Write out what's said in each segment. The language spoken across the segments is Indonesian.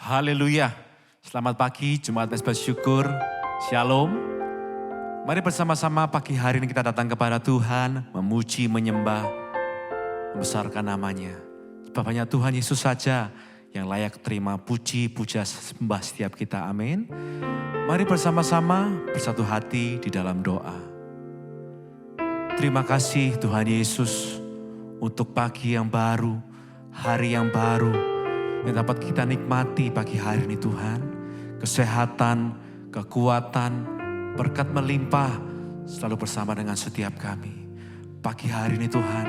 Haleluya. Selamat pagi, Jemaat Mesbah Syukur. Shalom. Mari bersama-sama pagi hari ini kita datang kepada Tuhan, memuji, menyembah, membesarkan namanya. Sebab hanya Tuhan Yesus saja yang layak terima puji, puja, sembah setiap kita. Amin. Mari bersama-sama bersatu hati di dalam doa. Terima kasih Tuhan Yesus untuk pagi yang baru, hari yang baru yang dapat kita nikmati pagi hari ini Tuhan. Kesehatan, kekuatan, berkat melimpah selalu bersama dengan setiap kami. Pagi hari ini Tuhan,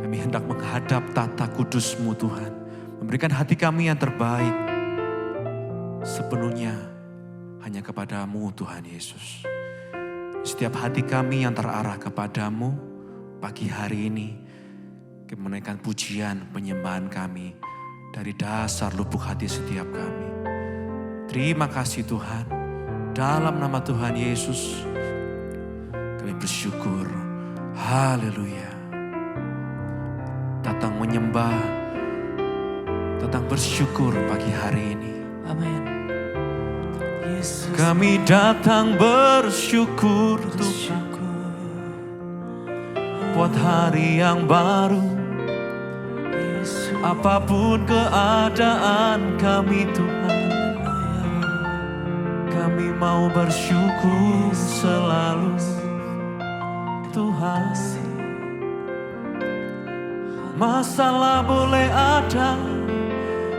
kami hendak menghadap tata kudus-Mu Tuhan. Memberikan hati kami yang terbaik sepenuhnya hanya kepada-Mu Tuhan Yesus. Setiap hati kami yang terarah kepada-Mu pagi hari ini, kami menaikkan pujian penyembahan kami dari dasar lubuk hati setiap kami. Terima kasih Tuhan. Dalam nama Tuhan Yesus kami bersyukur. Haleluya. Datang menyembah, datang bersyukur pagi hari ini. Amin. Yesus, kami datang bersyukur Tuhan buat hari yang baru. Apapun keadaan kami Tuhan, kami mau bersyukur selalu Tuhan. Masalah boleh ada,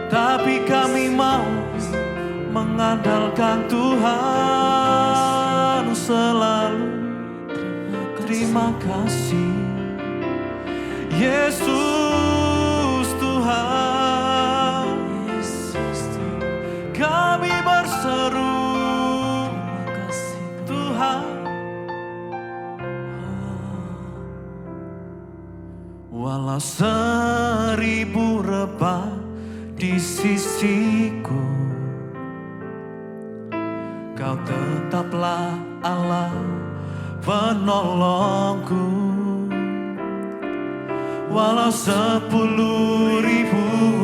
tapi kami mau mengandalkan Tuhan selalu. Terima kasih Yesus Tuhan. Kami berseru Tuhan. Walau 1000 rebah di sisiku, Kau tetaplah Allah penolongku. Walau 10.000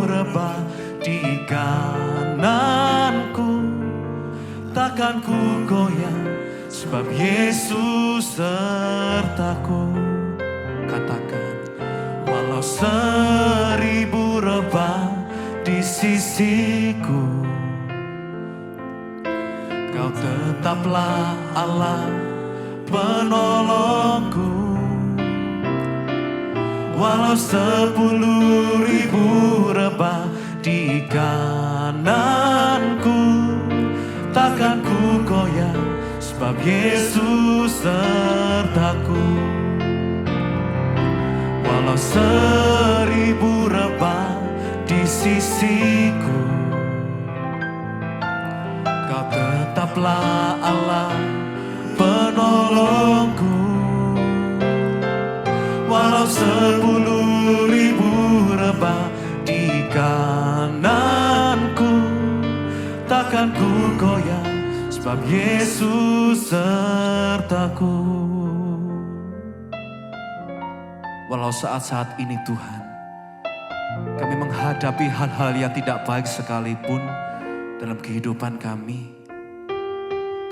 rebah di kananku, takkan ku goyah, sebab Yesus sertaku. Katakan, walau 1000 rebah di sisiku, Kau tetaplah Allah penolongku. Walau 10.000 rebah di kananku, takkan ku goyah, sebab Yesus sertaku. Walau 1000 rebah di sisiku, Kau tetaplah Allah penolongku. Walau 10.000 rebah di kananku, takkan ku goyah, sebab Yesus sertaku. Walau saat-saat ini Tuhan, kami menghadapi hal-hal yang tidak baik sekalipun dalam kehidupan kami,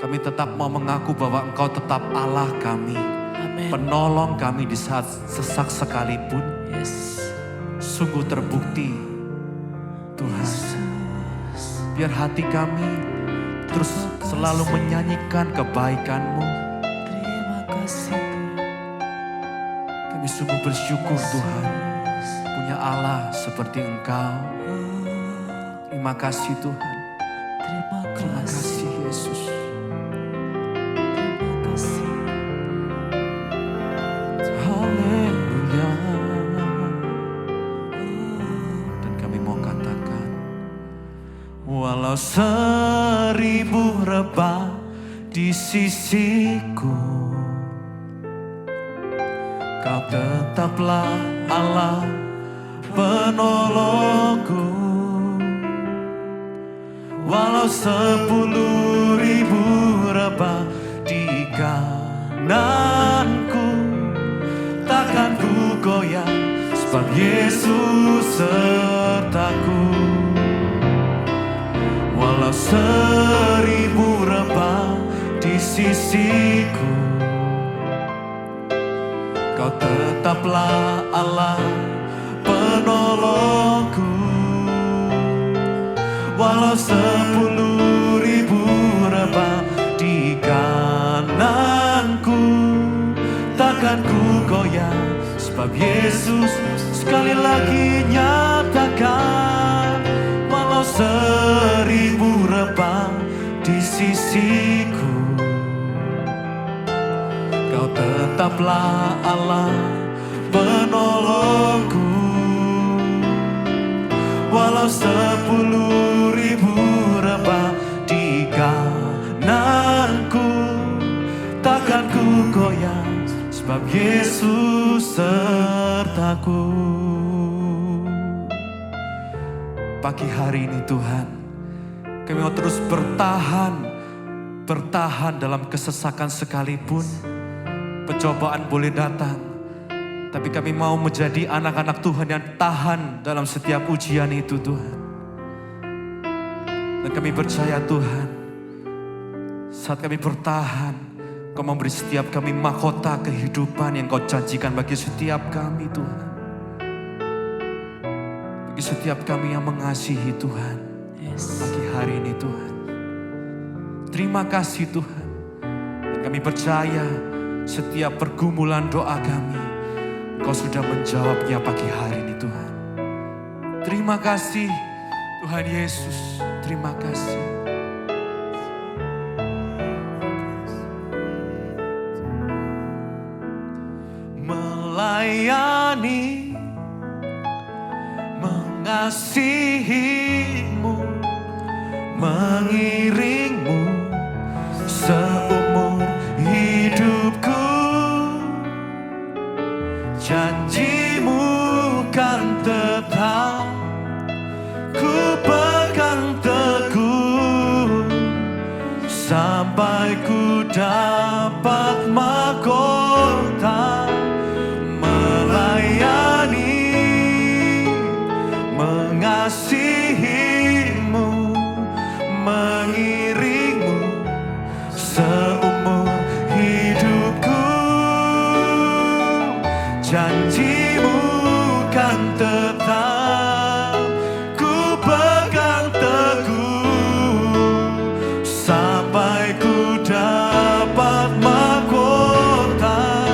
kami tetap mau mengaku bahwa Engkau tetap Allah kami. Amen. Penolong kami di saat sesak sekalipun. Yes. Sungguh terbukti Tuhan. Biar hati kami terus selalu menyanyikan kebaikan-Mu. Terima kasih. Kami sungguh bersyukur Tuhan, punya Allah seperti Engkau. Terima kasih Tuhan. Terima Terima kasih Yesus. Haleluya. Dan kami mau katakan, walau 1000 rebah di sisiku, Kau tetaplah Allah penolongku. Walau 10.000 rebah di kananku, takkan ku goyah, sebab Yesus sertaku. Walau 1000 rebah di sisiku, Kau tetaplah Allah penolongku. Walau 10.000 rebah di kananku, takkan ku goyah, sebab Yesus sekali lagi nyatakan. Walau 1000 rebah di sisiku, Kau tetaplah Allah penolongku. Walau 10.000 rebah di kananku, takkan ku goyah, sebab Yesus sertaku. Pagi hari ini Tuhan, kami mau terus bertahan dalam kesesakan sekalipun. Pencobaan boleh datang, tapi kami mau menjadi anak-anak Tuhan yang tahan dalam setiap ujian itu Tuhan. Dan kami percaya Tuhan, saat kami bertahan, Kau memberi setiap kami mahkota kehidupan yang Kau janjikan bagi setiap kami Tuhan. Bagi setiap kami yang mengasihi Tuhan. Yes. Pagi hari ini Tuhan, terima kasih Tuhan. Dan kami percaya setiap pergumulan doa kami, Kau sudah menjawabnya pagi hari ini Tuhan. Terima kasih Tuhan Yesus, terima kasih. Melayani, mengasihimu, mengiringmu seumur hidupku. Janjimu kan tetap ku pegang teguh, sampai ku dapat mahkota. Melayani, mengasihimu, mengiringmu seumur hidupku. Janjimu kan tetap ku pegang teguh, sampai ku dapat mahkota.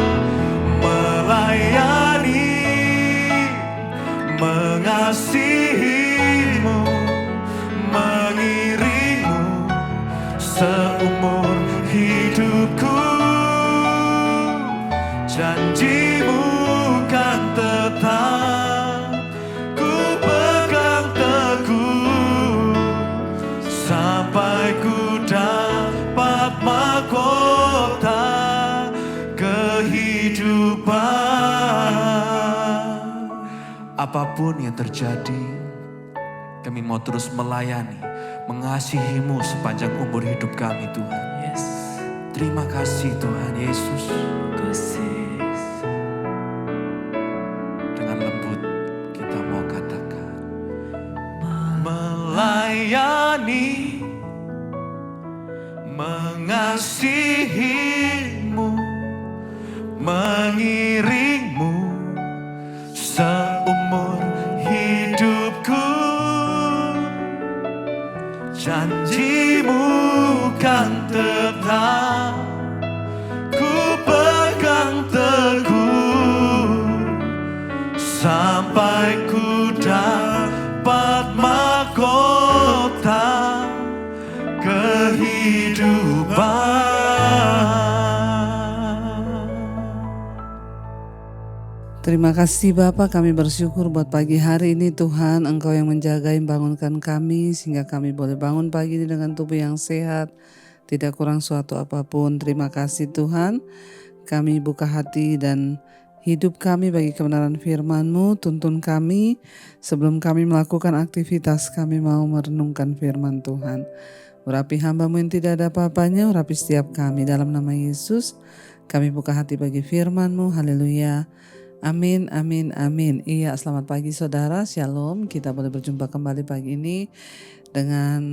Melayani, mengasihimu, mengiringmu seumur hidupku. Janjimu kan tetap ku pegang teguh, sampai ku dapat mahkota kehidupan. Apapun yang terjadi, kami mau terus melayani, mengasihimu sepanjang umur hidup kami Tuhan. Yes. Terima kasih Tuhan Yesus. Kasih. Dengan lembut kita mau katakan, melayani, mengasihimu, mengiringmu seumur hidupku. Janjimu kan tetap ku pegang teguh, sampai ku dapat mahkota kehidupan. Terima kasih Bapak, kami bersyukur buat pagi hari ini Tuhan, Engkau yang menjaga, yang bangunkan kami sehingga kami boleh bangun pagi ini dengan tubuh yang sehat, tidak kurang suatu apapun. Terima kasih Tuhan, kami buka hati dan hidup kami bagi kebenaran firman-Mu. Tuntun kami sebelum kami melakukan aktivitas, kami mau merenungkan firman Tuhan. Urapi hamba-Mu yang tidak ada apa-apanya, urapi setiap kami dalam nama Yesus. Kami buka hati bagi firman-Mu, haleluya. Amin, amin, amin. Iya, selamat pagi saudara, shalom. Kita boleh berjumpa kembali pagi ini dengan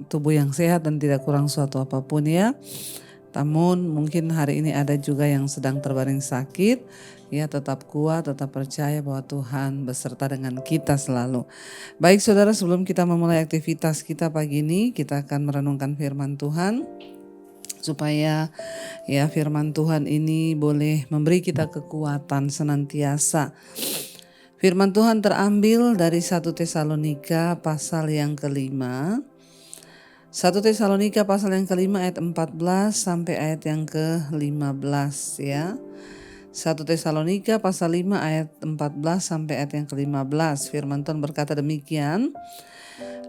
tubuh yang sehat dan tidak kurang suatu apapun ya. Namun mungkin hari ini ada juga yang sedang terbaring sakit. Ya, tetap kuat, tetap percaya bahwa Tuhan beserta dengan kita selalu. Baik saudara, sebelum kita memulai aktivitas kita pagi ini, kita akan merenungkan firman Tuhan. Supaya ya firman Tuhan ini boleh memberi kita kekuatan senantiasa. Firman Tuhan terambil dari 1 Tesalonika pasal yang kelima. 1 Tesalonika pasal yang kelima ayat 14 sampai ayat yang ke-15 ya. 1 Tesalonika pasal 5 ayat 14 sampai ayat yang ke-15. Firman Tuhan berkata demikian.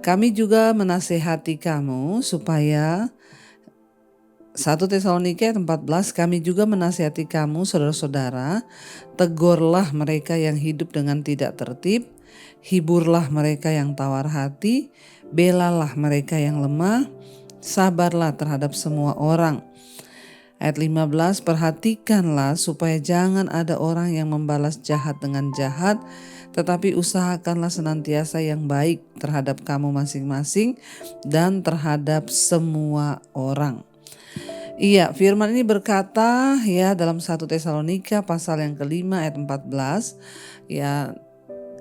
Kami juga menasehati kamu supaya 1 Tesalonika ayat 14, kami juga menasihati kamu saudara-saudara, tegurlah mereka yang hidup dengan tidak tertib, hiburlah mereka yang tawar hati, belalah mereka yang lemah, sabarlah terhadap semua orang. Ayat 15, perhatikanlah supaya jangan ada orang yang membalas jahat dengan jahat, tetapi usahakanlah senantiasa yang baik terhadap kamu masing-masing dan terhadap semua orang. Iya, firman ini berkata ya dalam 1 Tesalonika pasal yang kelima ayat 14 ya,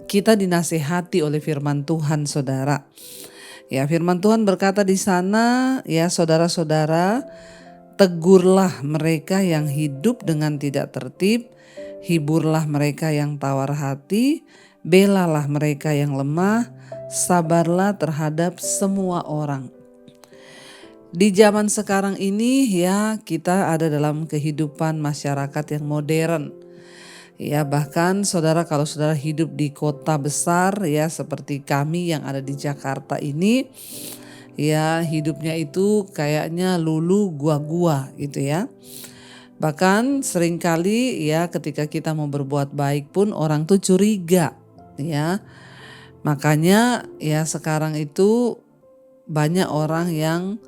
kita dinasehati oleh firman Tuhan saudara. Ya, firman Tuhan berkata di sana ya, saudara-saudara, tegurlah mereka yang hidup dengan tidak tertib, hiburlah mereka yang tawar hati, belalah mereka yang lemah, sabarlah terhadap semua orang. Di zaman sekarang ini ya, kita ada dalam kehidupan masyarakat yang modern. Ya, bahkan saudara, kalau saudara hidup di kota besar ya seperti kami yang ada di Jakarta ini, ya hidupnya itu kayaknya lulu gua-gua gitu ya. Bahkan seringkali ya ketika kita mau berbuat baik pun orang tuh curiga ya. Makanya ya sekarang itu banyak orang yang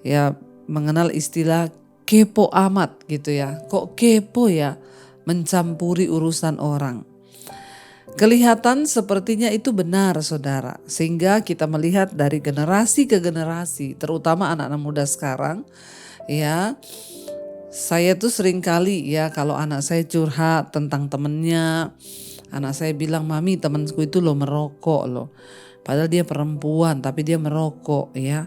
ya mengenal istilah kepo amat gitu ya. Kok kepo ya, mencampuri urusan orang. Kelihatan sepertinya itu benar saudara. Sehingga kita melihat dari generasi ke generasi, terutama anak-anak muda sekarang ya. Saya tuh sering kali ya kalau anak saya curhat tentang temennya, anak saya bilang, mami temanku itu loh merokok loh. Padahal dia perempuan tapi dia merokok ya.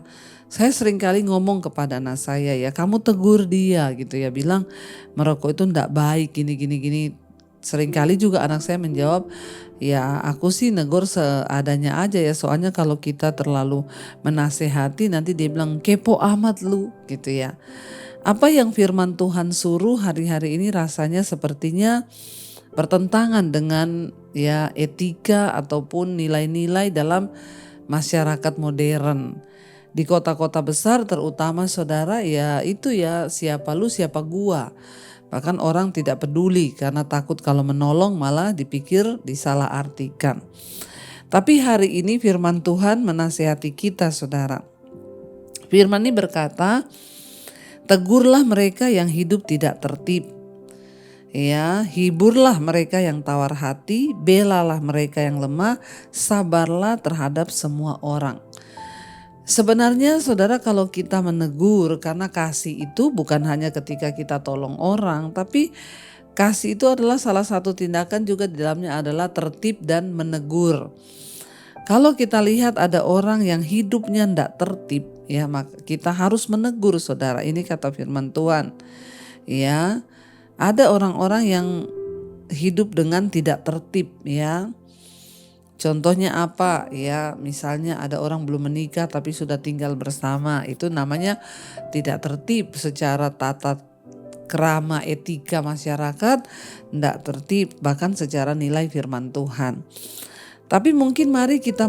Saya sering kali ngomong kepada anak saya ya, kamu tegur dia gitu ya, bilang merokok itu enggak baik gini. Sering kali juga anak saya menjawab, ya aku sih negur seadanya aja ya, soalnya kalau kita terlalu menasehati nanti dia bilang kepo amat lu gitu ya. Apa yang firman Tuhan suruh hari-hari ini rasanya sepertinya bertentangan dengan ya etika ataupun nilai-nilai dalam masyarakat modern. Di kota-kota besar terutama saudara ya itu ya siapa lu siapa gua. Bahkan orang tidak peduli karena takut kalau menolong malah dipikir disalahartikan. Tapi hari ini firman Tuhan menasihati kita saudara. Firman ini berkata, tegurlah mereka yang hidup tidak tertib. Ya, hiburlah mereka yang tawar hati, belalah mereka yang lemah, sabarlah terhadap semua orang. Sebenarnya saudara kalau kita menegur, karena kasih itu bukan hanya ketika kita tolong orang, tapi kasih itu adalah salah satu tindakan juga di dalamnya adalah tertib dan menegur. Kalau kita lihat ada orang yang hidupnya tidak tertib, ya maka kita harus menegur saudara. Ini kata firman Tuhan. Ya, ada orang-orang yang hidup dengan tidak tertib ya. Contohnya apa ya, misalnya ada orang belum menikah tapi sudah tinggal bersama, itu namanya tidak tertib secara tata krama etika masyarakat, tidak tertib bahkan secara nilai firman Tuhan. Tapi mungkin mari kita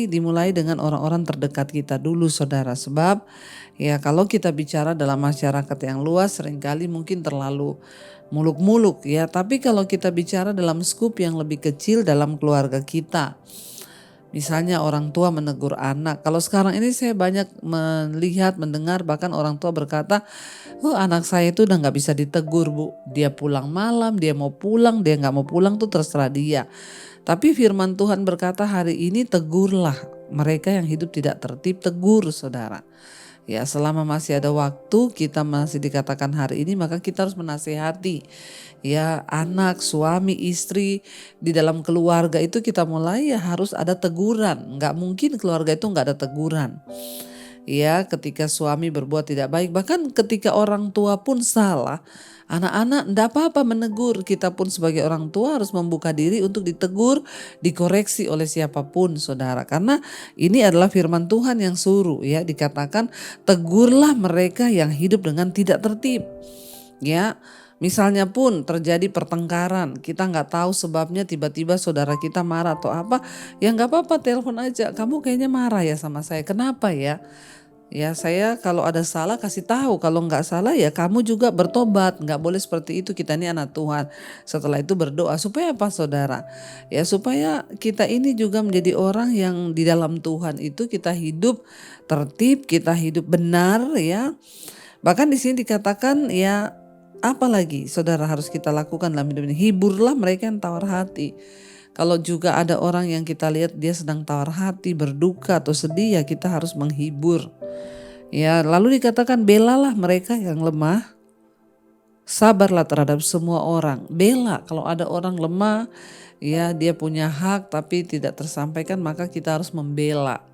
dimulai dengan orang-orang terdekat kita dulu saudara, sebab ya kalau kita bicara dalam masyarakat yang luas seringkali mungkin terlalu muluk-muluk ya. Tapi kalau kita bicara dalam skup yang lebih kecil dalam keluarga kita, Misalnya orang tua menegur anak. Kalau sekarang ini saya banyak melihat, mendengar bahkan orang tua berkata, oh anak saya itu udah gak bisa ditegur bu. Dia pulang malam, dia mau pulang, dia gak mau pulang tuh terserah dia. Tapi firman Tuhan berkata hari ini tegurlah mereka yang hidup tidak tertib, tegur saudara. Ya selama masih ada waktu kita masih dikatakan hari ini maka kita harus menasehati. Ya anak, suami, istri di dalam keluarga itu kita mulai ya harus ada teguran. Nggak mungkin keluarga itu nggak ada teguran. Ya ketika suami berbuat tidak baik, bahkan ketika orang tua pun salah, anak-anak enggak apa-apa menegur. Kita pun sebagai orang tua harus membuka diri untuk ditegur, dikoreksi oleh siapapun saudara. Karena ini adalah firman Tuhan yang suruh ya, dikatakan tegurlah mereka yang hidup dengan tidak tertib. Ya, misalnya pun terjadi pertengkaran, kita nggak tahu sebabnya tiba-tiba saudara kita marah atau apa, ya nggak apa-apa telepon aja. Kamu kayaknya marah ya sama saya, kenapa ya? Ya saya kalau ada salah kasih tahu, kalau nggak salah ya kamu juga bertobat. Nggak boleh seperti itu, kita ini anak Tuhan. Setelah itu berdoa supaya apa saudara? Ya supaya kita ini juga menjadi orang yang di dalam Tuhan itu kita hidup tertib, kita hidup benar ya. Bahkan di sini dikatakan ya apalagi saudara harus kita lakukan dalam hidup ini, hiburlah mereka yang tawar hati. Kalau juga ada orang yang kita lihat dia sedang tawar hati, berduka atau sedih ya kita harus menghibur. Ya, lalu dikatakan belalah mereka yang lemah, sabarlah terhadap semua orang. Bela kalau ada orang lemah, ya dia punya hak tapi tidak tersampaikan maka kita harus membela.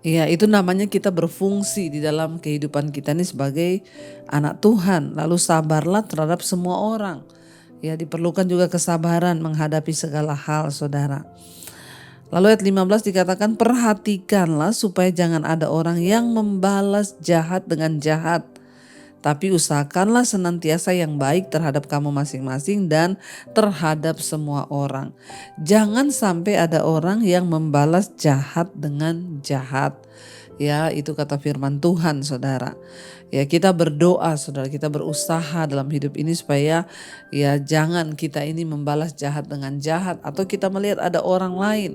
Ya itu namanya kita berfungsi di dalam kehidupan kita ini sebagai anak Tuhan. Lalu sabarlah terhadap semua orang. Ya diperlukan juga kesabaran menghadapi segala hal saudara. Lalu ayat 15 dikatakan perhatikanlah supaya jangan ada orang yang membalas jahat dengan jahat. Tapi usahakanlah senantiasa yang baik terhadap kamu masing-masing dan terhadap semua orang. Jangan sampai ada orang yang membalas jahat dengan jahat. Ya itu kata firman Tuhan saudara. Ya kita berdoa saudara, kita berusaha dalam hidup ini supaya ya jangan kita ini membalas jahat dengan jahat. Atau kita melihat ada orang lain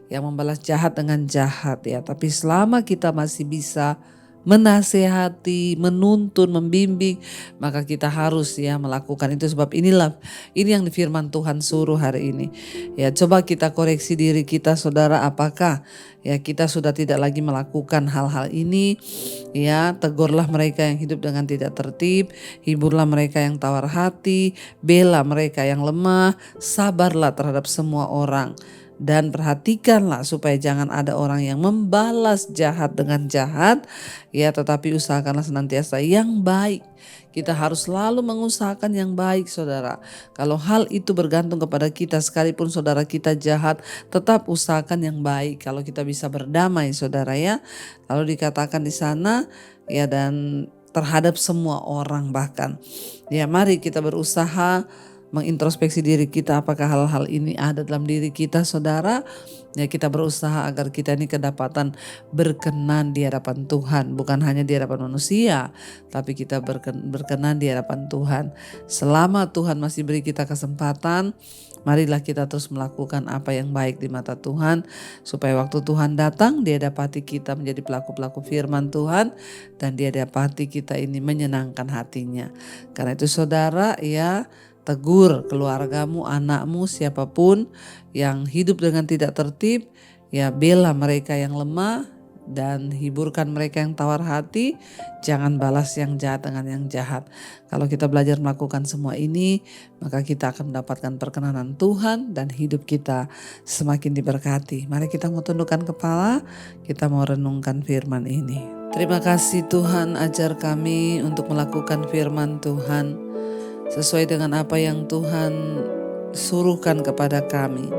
yang membalas jahat dengan jahat ya. Tapi selama kita masih bisa menasehati, menuntun, membimbing, maka kita harus ya melakukan itu. Sebab ini yang firman Tuhan suruh hari ini. Ya coba kita koreksi diri kita saudara, apakah ya kita sudah tidak lagi melakukan hal-hal ini. Ya tegurlah mereka yang hidup dengan tidak tertib, hiburlah mereka yang tawar hati, bela mereka yang lemah, sabarlah terhadap semua orang. Dan perhatikanlah supaya jangan ada orang yang membalas jahat dengan jahat. Ya tetapi usahakanlah senantiasa yang baik. Kita harus selalu mengusahakan yang baik saudara. Kalau hal itu bergantung kepada kita, sekalipun saudara kita jahat, tetap usahakan yang baik. Kalau kita bisa berdamai saudara ya. Lalu dikatakan di sana ya dan terhadap semua orang bahkan. Ya mari kita berusaha mengintrospeksi diri kita, apakah hal-hal ini ada dalam diri kita saudara. Ya kita berusaha agar kita ini kedapatan berkenan di hadapan Tuhan, bukan hanya di hadapan manusia, tapi kita berkenan di hadapan Tuhan. Selama Tuhan masih beri kita kesempatan, marilah kita terus melakukan apa yang baik di mata Tuhan, supaya waktu Tuhan datang dia dapati kita menjadi pelaku-pelaku firman Tuhan, dan dia dapati kita ini menyenangkan hatinya. Karena itu saudara ya, tegur keluargamu, anakmu, siapapun yang hidup dengan tidak tertib, ya bela mereka yang lemah dan hiburkan mereka yang tawar hati. Jangan balas yang jahat dengan yang jahat. Kalau kita belajar melakukan semua ini, maka kita akan mendapatkan perkenanan Tuhan dan hidup kita semakin diberkati. Mari kita mau tundukkan kepala, kita mau renungkan firman ini. Terima kasih Tuhan, ajar kami untuk melakukan firman Tuhan sesuai dengan apa yang Tuhan suruhkan kepada kami,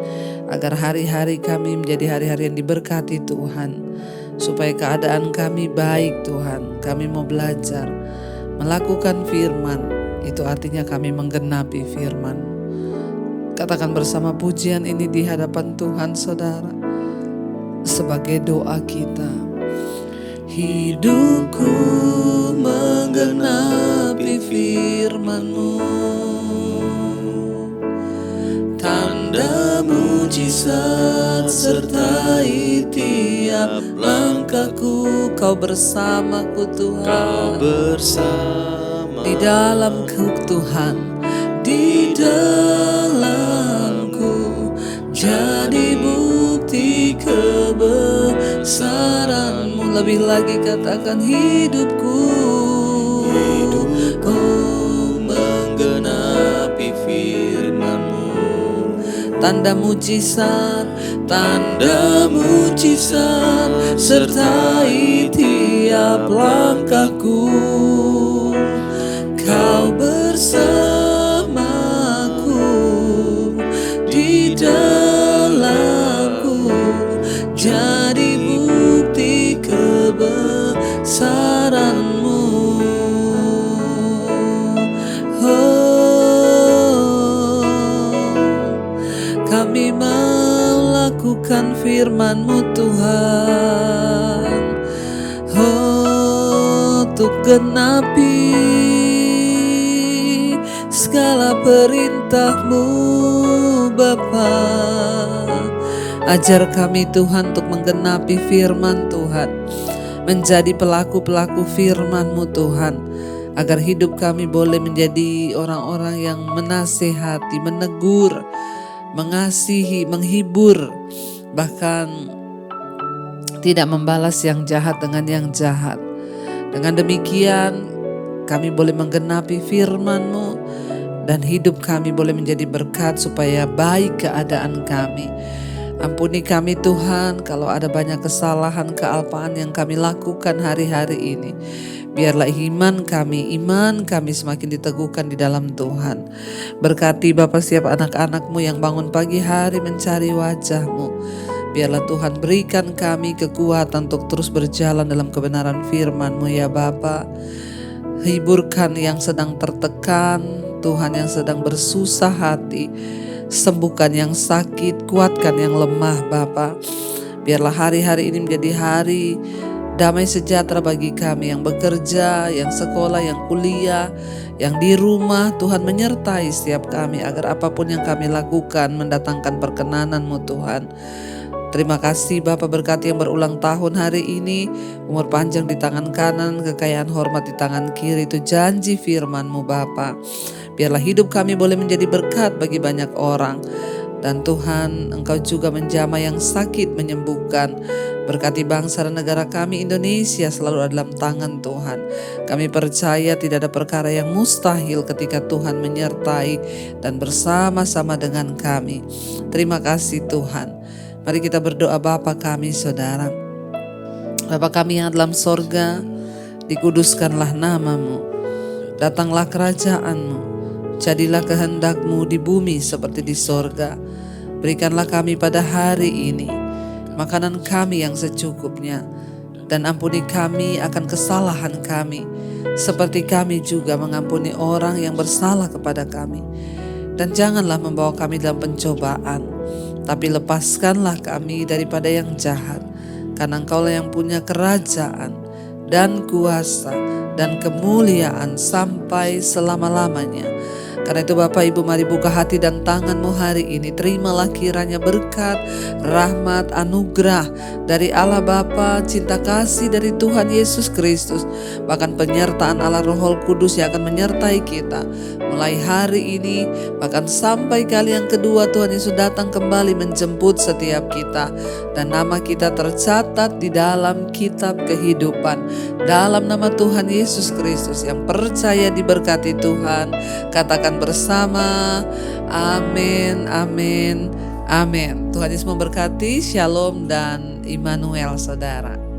agar hari-hari kami menjadi hari-hari yang diberkati Tuhan, supaya keadaan kami baik Tuhan. Kami mau belajar melakukan firman, itu artinya kami menggenapi firman. Katakan bersama pujian ini di hadapan Tuhan saudara, sebagai doa kita. Hidupku menggenapi firman-Mu, tanda Tanda mujizat sertai tiap langkahku. Kau bersamaku Tuhan. Kau bersama Di dalamku Tuhan, di dalamku, jadi bukti kebesaran-Mu. Lebih lagi katakan hidupku, hidupku menggenapi firman-Mu. tanda mujizat sertai tiap langkahku. Kau bersamaku, di dalamku, jadi bukti kebesaran-Mu. Oh, kami mau lakukan firman-Mu Tuhan. Oh, untuk genapi segala perintah-Mu Bapa. Ajar kami Tuhan untuk menggenapi firman Tuhan, menjadi pelaku-pelaku firman-Mu Tuhan, agar hidup kami boleh menjadi orang-orang yang menasehati, menegur, mengasihi, menghibur, bahkan tidak membalas yang jahat dengan yang jahat. Dengan demikian kami boleh menggenapi firman-Mu dan hidup kami boleh menjadi berkat supaya baik keadaan kami. Ampuni kami Tuhan kalau ada banyak kesalahan, kealpaan yang kami lakukan hari-hari ini. Biarlah iman kami semakin diteguhkan di dalam Tuhan. Berkati Bapa setiap anak-anak-Mu yang bangun pagi hari mencari wajah-Mu. Biarlah Tuhan berikan kami kekuatan untuk terus berjalan dalam kebenaran firman-Mu ya Bapa. Hiburkan yang sedang tertekan, Tuhan yang sedang bersusah hati. Sembuhkan yang sakit, kuatkan yang lemah Bapa. Biarlah hari-hari ini menjadi hari damai sejahtera bagi kami yang bekerja, yang sekolah, yang kuliah, yang di rumah. Tuhan menyertai setiap kami agar apapun yang kami lakukan mendatangkan perkenanan-Mu Tuhan. Terima kasih Bapa, berkati yang berulang tahun hari ini, umur panjang di tangan kanan, kekayaan hormat di tangan kiri. Itu janji firman-Mu Bapa. Biarlah hidup kami boleh menjadi berkat bagi banyak orang. Dan Tuhan, Engkau juga menjamah yang sakit, menyembuhkan. Berkati bangsa dan negara kami Indonesia selalu ada dalam tangan Tuhan. Kami percaya tidak ada perkara yang mustahil ketika Tuhan menyertai dan bersama-sama dengan kami. Terima kasih Tuhan. Mari kita berdoa. Bapa kami saudara, Bapa kami yang dalam sorga, dikuduskanlah nama-Mu, datanglah kerajaan-Mu, jadilah kehendak-Mu di bumi seperti di sorga. Berikanlah kami pada hari ini makanan kami yang secukupnya, dan ampuni kami akan kesalahan kami, seperti kami juga mengampuni orang yang bersalah kepada kami. Dan janganlah membawa kami dalam pencobaan, tapi lepaskanlah kami daripada yang jahat. Karena Engkaulah yang punya kerajaan dan kuasa dan kemuliaan sampai selama-lamanya. Karena itu Bapak Ibu, mari buka hati dan tangan-Mu hari ini. Terimalah kiranya berkat, rahmat, anugerah dari Allah Bapa, cinta kasih dari Tuhan Yesus Kristus, bahkan penyertaan Allah Roh Kudus yang akan menyertai kita mulai hari ini, bahkan sampai kali yang kedua Tuhan Yesus datang kembali menjemput setiap kita. Dan nama kita tercatat di dalam kitab kehidupan. Dalam nama Tuhan Yesus Kristus yang percaya diberkati Tuhan, katakan bersama, amin, amin, amin. Tuhan Yesus memberkati. Shalom dan Immanuel saudara.